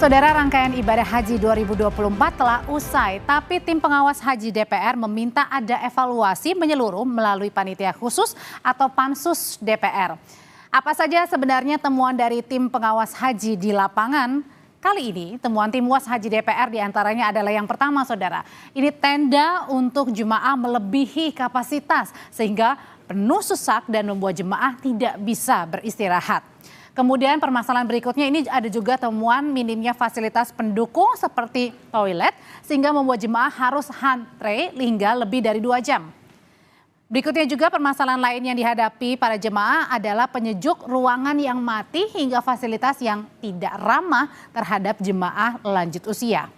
Saudara, rangkaian ibadah haji 2024 telah usai, tapi tim pengawas haji DPR meminta ada evaluasi menyeluruh melalui panitia khusus atau pansus DPR. Apa saja sebenarnya temuan dari tim pengawas haji di lapangan? Kali ini temuan tim UAS Haji DPR diantaranya adalah yang pertama, saudara. Ini tenda untuk jemaah melebihi kapasitas sehingga penuh sesak dan membuat jemaah tidak bisa beristirahat. Kemudian permasalahan berikutnya ini ada juga temuan minimnya fasilitas pendukung seperti toilet sehingga membuat jemaah harus antre hingga lebih dari 2 jam. Berikutnya juga permasalahan lain yang dihadapi para jemaah adalah penyejuk ruangan yang mati hingga fasilitas yang tidak ramah terhadap jemaah lanjut usia.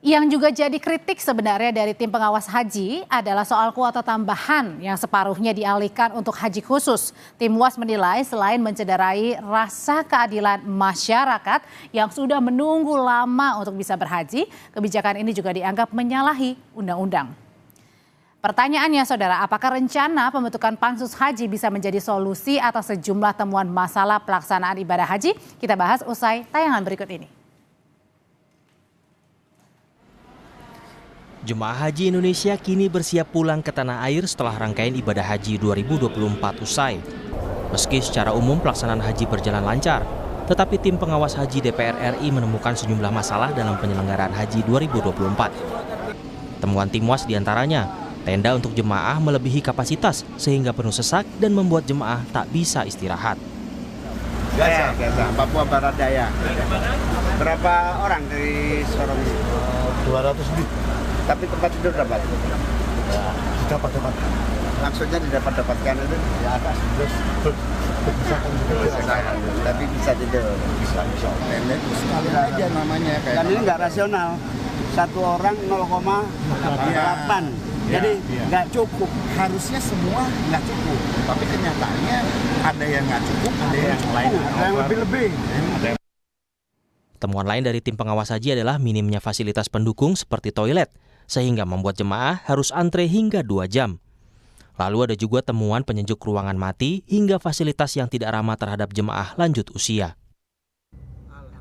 Yang juga jadi kritik sebenarnya dari tim pengawas haji adalah soal kuota tambahan yang separuhnya dialihkan untuk haji khusus. Tim UAS menilai selain mencederai rasa keadilan masyarakat yang sudah menunggu lama untuk bisa berhaji, kebijakan ini juga dianggap menyalahi undang-undang. Pertanyaannya, saudara, apakah rencana pembentukan pansus haji bisa menjadi solusi atas sejumlah temuan masalah pelaksanaan ibadah haji? Kita bahas usai tayangan berikut ini. Jemaah Haji Indonesia kini bersiap pulang ke tanah air setelah rangkaian ibadah haji 2024 usai. Meski secara umum pelaksanaan haji berjalan lancar, tetapi tim pengawas haji DPR RI menemukan sejumlah masalah dalam penyelenggaraan haji 2024. Temuan tim UAS diantaranya, tenda untuk jemaah melebihi kapasitas sehingga penuh sesak dan membuat jemaah tak bisa istirahat. Biasa, Papua Barat Daya. Berapa orang dari Sorong? 200 lebih. Tapi tempat tidur dapat? Ya, didapat. Maksudnya didapatkan itu? Ya, agak tapi bisa tidur. Bisa. Sekalian aja namanya. Dan ini nggak rasional. Satu orang 0,8. Jadi nggak cukup. Harusnya semua nggak cukup. Tapi kenyataannya ada yang nggak cukup, ada yang lain. Ada yang lebih-lebih. Temuan lain dari tim pengawas haji adalah minimnya fasilitas pendukung seperti toilet, sehingga membuat jemaah harus antre hingga 2 jam. Lalu ada juga temuan penyejuk ruangan mati hingga fasilitas yang tidak ramah terhadap jemaah lanjut usia.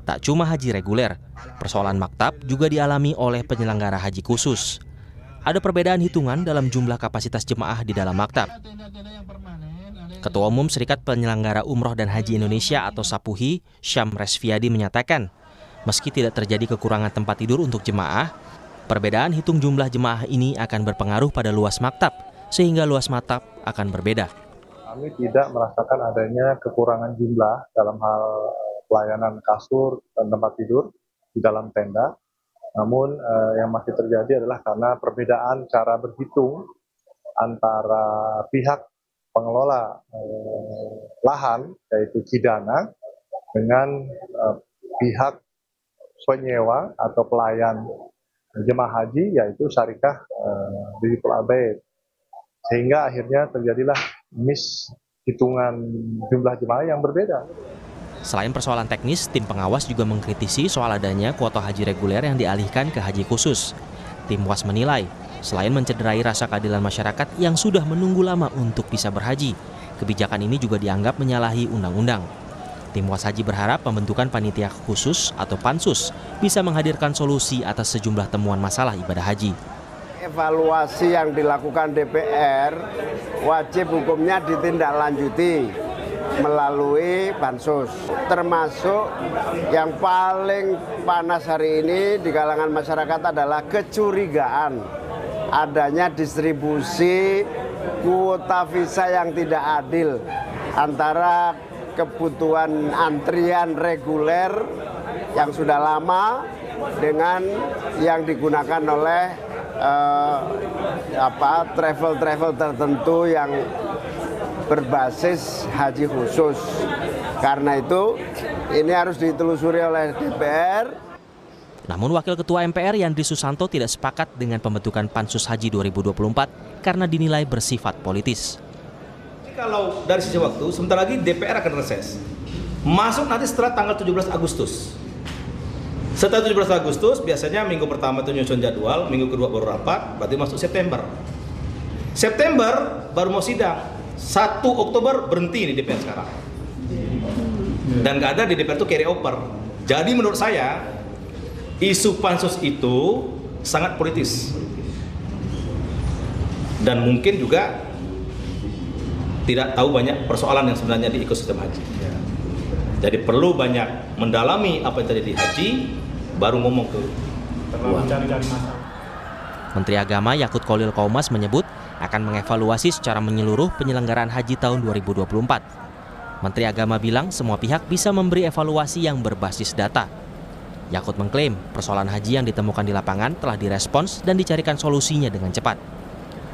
Tak cuma haji reguler, persoalan maktab juga dialami oleh penyelenggara haji khusus. Ada perbedaan hitungan dalam jumlah kapasitas jemaah di dalam maktab. Ketua Umum Serikat Penyelenggara Umroh dan Haji Indonesia atau SAPUHI, Syam Resviadi menyatakan, meski tidak terjadi kekurangan tempat tidur untuk jemaah, perbedaan hitung jumlah jemaah ini akan berpengaruh pada luas maktab, sehingga luas maktab akan berbeda. Kami tidak merasakan adanya kekurangan jumlah dalam hal pelayanan kasur dan tempat tidur di dalam tenda. Namun yang masih terjadi adalah karena perbedaan cara berhitung antara pihak pengelola lahan, yaitu Kidana, dengan pihak penyewa atau pelayan jemaah haji, yaitu Syarikah Ridhiful Abaid. Sehingga akhirnya terjadilah hitungan jumlah jemaah yang berbeda. Selain persoalan teknis, tim pengawas juga mengkritisi soal adanya kuota haji reguler yang dialihkan ke haji khusus. Tim UAS menilai, selain mencederai rasa keadilan masyarakat yang sudah menunggu lama untuk bisa berhaji, kebijakan ini juga dianggap menyalahi undang-undang. Tim UAS Haji berharap pembentukan panitia khusus atau pansus bisa menghadirkan solusi atas sejumlah temuan masalah ibadah haji. Evaluasi yang dilakukan DPR wajib hukumnya ditindaklanjuti melalui pansus. Termasuk yang paling panas hari ini di kalangan masyarakat adalah kecurigaan adanya distribusi kuota visa yang tidak adil antara kebutuhan antrian reguler yang sudah lama dengan yang digunakan oleh travel tertentu yang berbasis haji khusus. Karena itu ini harus ditelusuri oleh DPR. Namun Wakil Ketua MPR Yandri Susanto tidak sepakat dengan pembentukan Pansus Haji 2024 karena dinilai bersifat politis. Kalau dari sisi waktu, sebentar lagi DPR akan reses. Masuk nanti setelah tanggal 17 Agustus. Setelah 17 Agustus, biasanya minggu pertama itu nyusun jadwal, minggu kedua baru rapat, berarti masuk September. September baru mau sidang. 1 Oktober berhenti di DPR sekarang. Dan nggak ada di DPR itu carry over. Jadi menurut saya isu pansus itu sangat politis dan mungkin juga tidak tahu banyak persoalan yang sebenarnya di ekosistem haji. Jadi perlu banyak mendalami apa yang terjadi di haji, baru ngomong ke luar. Menteri Agama Yakut Kholil Qaumas menyebut akan mengevaluasi secara menyeluruh penyelenggaraan haji tahun 2024. Menteri Agama bilang semua pihak bisa memberi evaluasi yang berbasis data. Yakut mengklaim persoalan haji yang ditemukan di lapangan telah direspons dan dicarikan solusinya dengan cepat.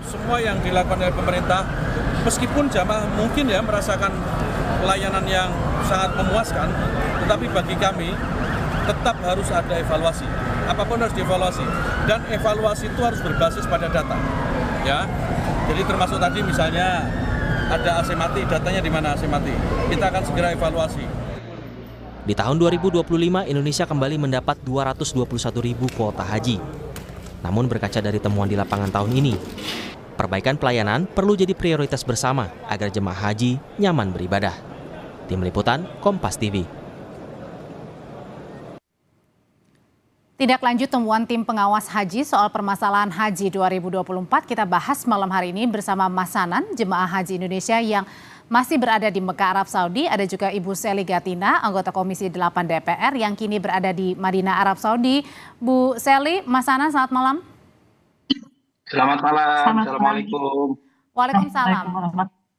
Semua yang dilakukan oleh pemerintah, meskipun jamaah mungkin ya merasakan pelayanan yang sangat memuaskan, tetapi bagi kami tetap harus ada evaluasi. Apapun harus dievaluasi, dan evaluasi itu harus berbasis pada data. Ya, jadi termasuk tadi misalnya ada AC mati, datanya di mana AC mati. Kita akan segera evaluasi. Di tahun 2025, Indonesia kembali mendapat 221.000 kuota haji. Namun berkaca dari temuan di lapangan tahun ini, perbaikan pelayanan perlu jadi prioritas bersama agar jemaah haji nyaman beribadah. Tim Liputan, Kompas TV. Tindak lanjut temuan tim pengawas haji soal permasalahan haji 2024 kita bahas malam hari ini bersama Mas Sanan, jemaah haji Indonesia yang masih berada di Mekah, Arab Saudi. Ada juga Ibu Sely Gatina, anggota Komisi 8 DPR yang kini berada di Madinah, Arab Saudi. Bu Sely, Mas Sanan, selamat malam. Selamat malam. Assalamualaikum. Waalaikumsalam.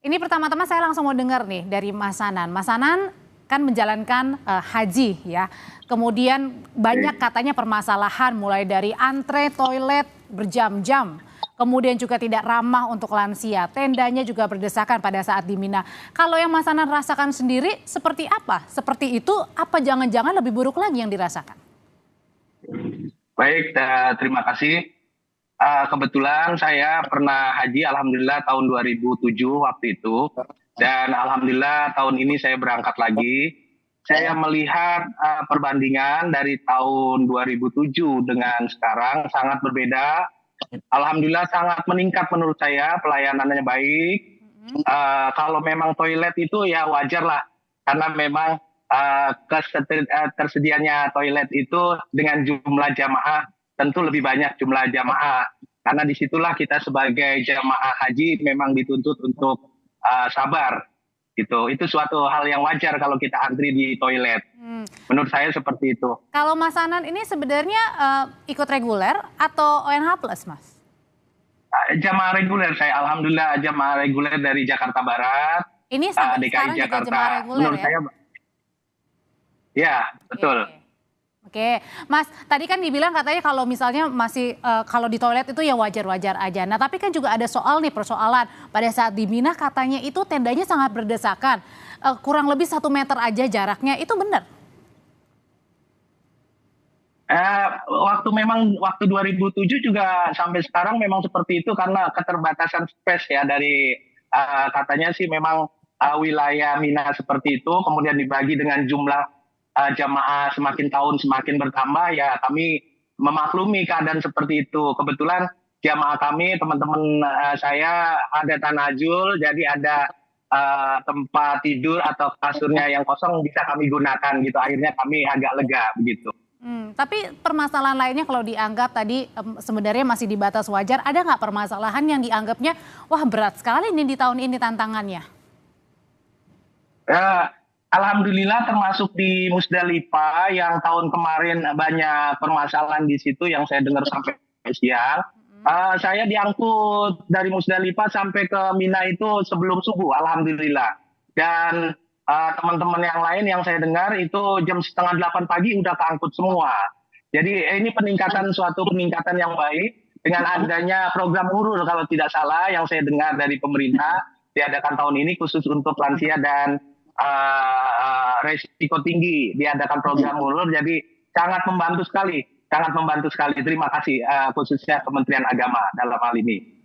Ini pertama-tama saya langsung mau dengar nih dari Mas Sanan. Mas Sanan kan menjalankan haji ya. Kemudian banyak katanya permasalahan mulai dari antre toilet berjam-jam. Kemudian juga tidak ramah untuk lansia. Tendanya juga berdesakan pada saat di Mina. Kalau yang Mas Sanan rasakan sendiri seperti apa? Seperti itu apa jangan-jangan lebih buruk lagi yang dirasakan? Baik, terima kasih. Kebetulan saya pernah haji alhamdulillah tahun 2007 waktu itu. Dan alhamdulillah tahun ini saya berangkat lagi. Saya melihat perbandingan dari tahun 2007 dengan sekarang sangat berbeda. Alhamdulillah sangat meningkat menurut saya, pelayanannya baik. Kalau memang toilet itu ya wajar lah. Karena memang tersedianya toilet itu dengan jumlah jamaah tentu lebih banyak jumlah jamaah. Karena disitulah kita sebagai jamaah haji memang dituntut untuk sabar. Itu suatu hal yang wajar kalau kita antri di toilet. Menurut saya seperti itu. Kalau Mas Sanan ini sebenarnya ikut reguler atau ONH plus, Mas? Jamaah reguler saya, alhamdulillah jamaah reguler dari Jakarta Barat. Ini sampai DKI sekarang Jakarta. juga jemaah reguler menurut ya? saya, ya betul. Oke, Mas, tadi kan dibilang katanya kalau misalnya masih kalau di toilet itu ya wajar-wajar aja. Nah, tapi kan juga ada persoalan pada saat di Mina katanya itu tendanya sangat berdesakan. Kurang lebih 1 meter aja jaraknya, itu benar? Waktu 2007 juga sampai sekarang memang seperti itu karena keterbatasan space ya dari katanya sih memang wilayah Mina seperti itu, kemudian dibagi dengan jumlah jamaah semakin tahun semakin bertambah, ya kami memaklumi keadaan seperti itu. Kebetulan jamaah kami, teman-teman saya ada tanajul, jadi ada tempat tidur atau kasurnya yang kosong bisa kami gunakan gitu. Akhirnya kami agak lega begitu. Tapi permasalahan lainnya kalau dianggap tadi sebenarnya masih di batas wajar, ada nggak permasalahan yang dianggapnya wah berat sekali nih di tahun ini tantangannya? Alhamdulillah termasuk di Musdalifah yang tahun kemarin banyak permasalahan di situ yang saya dengar sampai siang. Saya diangkut dari Musdalifah sampai ke Mina itu sebelum subuh, alhamdulillah. Dan teman-teman yang lain yang saya dengar itu jam 7:30 pagi udah keangkut semua. Jadi ini suatu peningkatan yang baik dengan adanya program Nurul kalau tidak salah yang saya dengar dari pemerintah diadakan tahun ini khusus untuk lansia dan resiko tinggi, diadakan program Nurul, jadi sangat membantu sekali. Terima kasih khususnya Kementerian Agama dalam hal ini.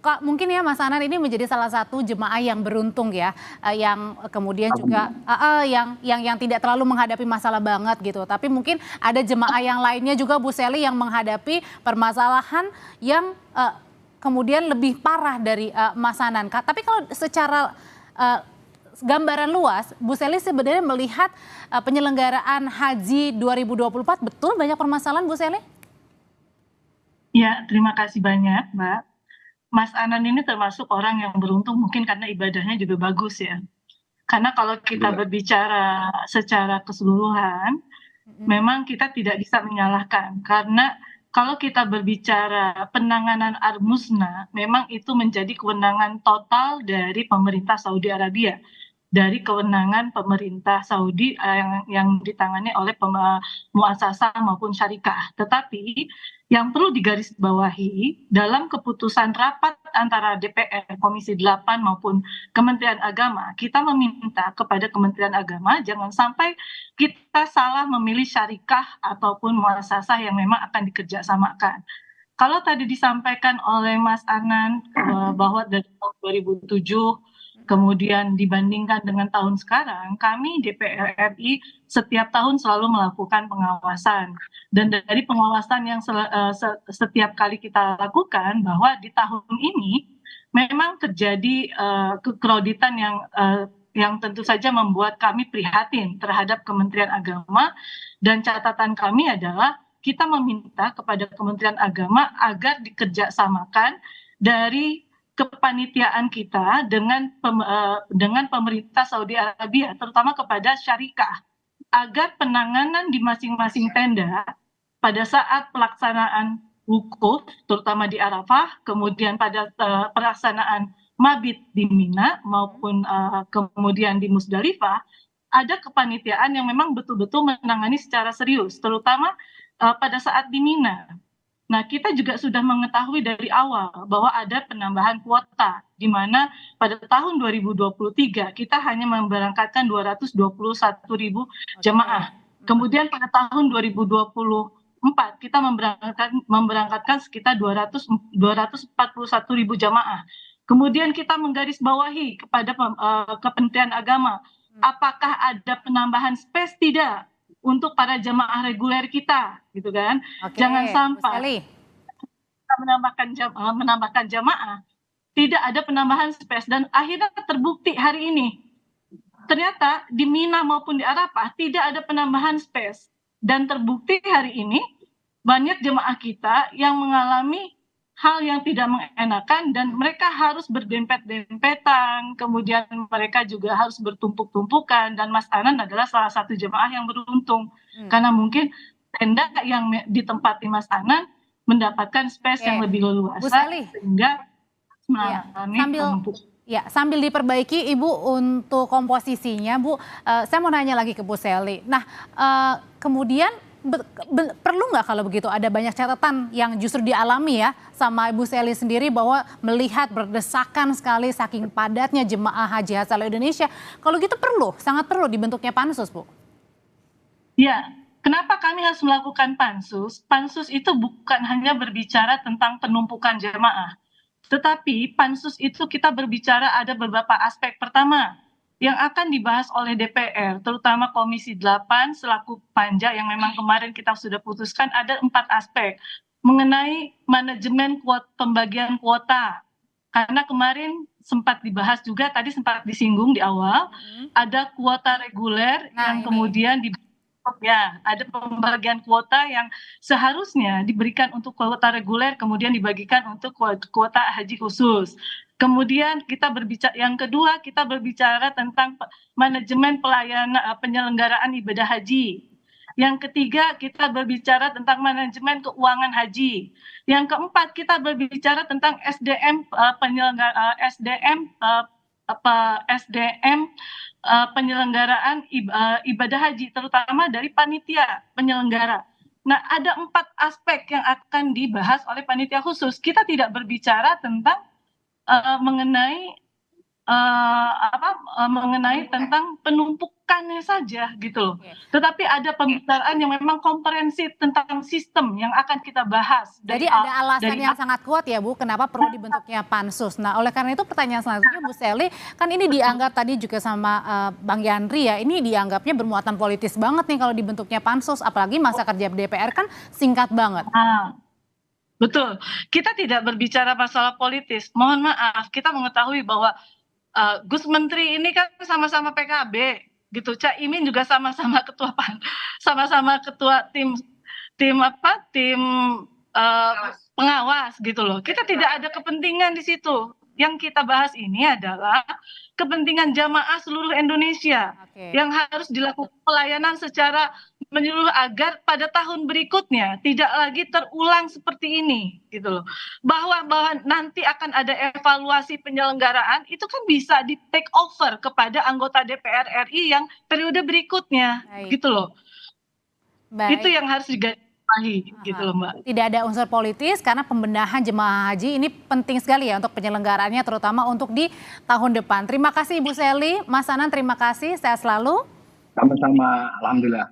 Kak, mungkin ya Mas Sanan ini menjadi salah satu jemaah yang beruntung ya, yang kemudian juga yang tidak terlalu menghadapi masalah banget gitu. Tapi mungkin ada jemaah yang lainnya juga Bu Sely yang menghadapi permasalahan yang kemudian lebih parah dari Mas Sanan. Tapi kalau secara gambaran luas, Bu Sely sebenarnya melihat penyelenggaraan haji 2024 betul banyak permasalahan, Bu Sely? Ya, terima kasih banyak, Mbak. Mas Anan ini termasuk orang yang beruntung mungkin karena ibadahnya juga bagus ya. Karena kalau kita berbicara secara keseluruhan, memang kita tidak bisa menyalahkan. Karena kalau kita berbicara penanganan Al-Musna, memang itu menjadi kewenangan total dari pemerintah Saudi Arabia. Dari kewenangan pemerintah Saudi yang ditangani oleh muasasah maupun syarikah. Tetapi yang perlu digarisbawahi dalam keputusan rapat antara DPR, Komisi 8 maupun Kementerian Agama, kita meminta kepada Kementerian Agama jangan sampai kita salah memilih syarikah ataupun muasasah yang memang akan dikerjasamakan. Kalau tadi disampaikan oleh Mas Anan bahwa dari tahun 2007 kemudian dibandingkan dengan tahun sekarang, kami DPR RI setiap tahun selalu melakukan pengawasan. Dan dari pengawasan yang setiap kali kita lakukan, bahwa di tahun ini memang terjadi kekreditan yang tentu saja membuat kami prihatin terhadap Kementerian Agama. Dan catatan kami adalah kita meminta kepada Kementerian Agama agar dikerjasamakan dari kepanitiaan kita dengan pemerintah Saudi Arabia, terutama kepada syarikah, agar penanganan di masing-masing tenda pada saat pelaksanaan wukuf, terutama di Arafah, kemudian pada pelaksanaan mabit di Mina maupun kemudian di Musdalifah, ada kepanitiaan yang memang betul-betul menangani secara serius, terutama pada saat di Mina. Nah, kita juga sudah mengetahui dari awal bahwa ada penambahan kuota, di mana pada tahun 2023 kita hanya memberangkatkan 221.000 jemaah. Kemudian pada tahun 2024 kita memberangkatkan sekitar 241.000 jemaah. Kemudian kita menggarisbawahi kepada Kementerian Agama, apakah ada penambahan space? Tidak. Untuk para jemaah reguler kita, gitu kan? Jangan sampai kita menambahkan jemaah, tidak ada penambahan space, dan akhirnya terbukti hari ini ternyata di Mina maupun di Arafah tidak ada penambahan space, dan terbukti hari ini banyak jemaah kita yang mengalami hal yang tidak mengenakan dan mereka harus berdempet-dempetan, kemudian mereka juga harus bertumpuk-tumpukan, dan Mas Anan adalah salah satu jemaah yang beruntung karena mungkin tenda yang ditempati Mas Anan mendapatkan space yang lebih leluasa sehingga sambil diperbaiki Ibu untuk komposisinya, Bu, saya mau nanya lagi ke Bu Sely. Nah, kemudian perlu nggak kalau begitu ada banyak catatan yang justru dialami ya sama Ibu Sely sendiri bahwa melihat berdesakan sekali saking padatnya jemaah haji asal Indonesia. Kalau gitu sangat perlu dibentuknya pansus, Bu. Ya, kenapa kami harus melakukan pansus? Pansus itu bukan hanya berbicara tentang penumpukan jemaah, tetapi pansus itu kita berbicara ada beberapa aspek. Pertama, yang akan dibahas oleh DPR, terutama Komisi 8 selaku panja yang memang kemarin kita sudah putuskan, ada 4 aspek mengenai manajemen pembagian kuota. Karena kemarin sempat dibahas juga, tadi sempat disinggung di awal, ada kuota reguler yang kemudian ada pembagian kuota yang seharusnya diberikan untuk kuota reguler, kemudian dibagikan untuk kuota haji khusus. Kemudian yang kedua kita berbicara tentang manajemen pelayanan penyelenggaraan ibadah haji. Yang ketiga kita berbicara tentang manajemen keuangan haji. Yang keempat kita berbicara tentang SDM penyelenggaraan ibadah haji, terutama dari panitia penyelenggara. Nah, ada 4 aspek yang akan dibahas oleh panitia khusus. Kita tidak berbicara tentang mengenai tentang penumpukannya saja gitu loh. Tetapi ada pembicaraan yang memang komprehensif tentang sistem yang akan kita bahas. Jadi ada alasan yang sangat kuat ya Bu, kenapa perlu dibentuknya pansus. Nah, oleh karena itu pertanyaan selanjutnya Bu Sely, kan ini dianggap tadi juga sama Bang Yandri ya, ini dianggapnya bermuatan politis banget nih kalau dibentuknya pansus, apalagi masa kerja DPR kan singkat banget. Betul, kita tidak berbicara masalah politis. Mohon maaf, kita mengetahui bahwa Gus Menteri ini kan sama-sama PKB gitu. Cak Imin juga sama-sama ketua tim pengawas gitu loh. Kita tidak ada kepentingan di situ. Yang kita bahas ini adalah kepentingan jamaah seluruh Indonesia yang harus dilakukan pelayanan secara menyeluruh agar pada tahun berikutnya tidak lagi terulang seperti ini gitu loh. Bahwa nanti akan ada evaluasi penyelenggaraan itu kan bisa di take over kepada anggota DPR RI yang periode berikutnya gitu loh. Itu yang harus gitu loh Mbak. Tidak ada unsur politis karena pembenahan jemaah haji ini penting sekali ya untuk penyelenggaraannya terutama untuk di tahun depan. Terima kasih Ibu Sally, Mas Anan terima kasih, sehat selalu. Sama-sama, alhamdulillah.